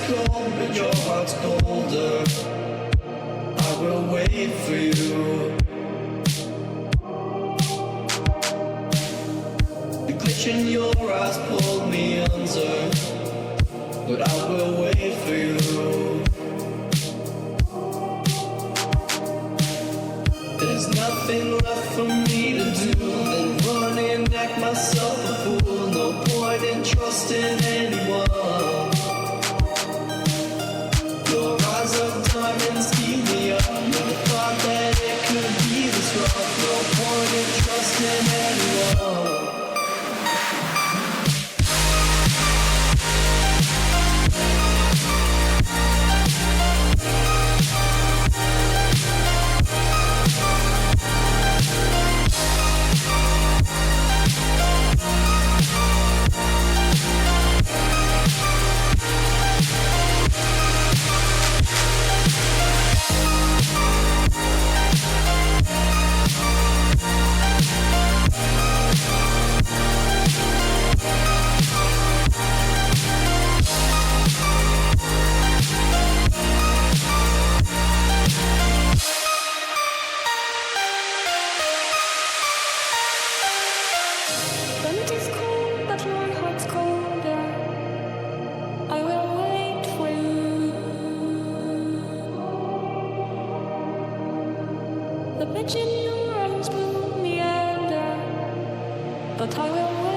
cold, but your heart's colder. I will wait for you. The glitch in your eyes pulled me under, but I will wait for you. There's nothing left for me to do than run and act myself a fool. No point in trusting anyone. Your eyes of diamonds keep me up. Never thought that it could be this rough. No point in trusting anyone. The night is cold, but my heart's colder. I will wait for you. The pitch in your arms pulled me under, but I will wait.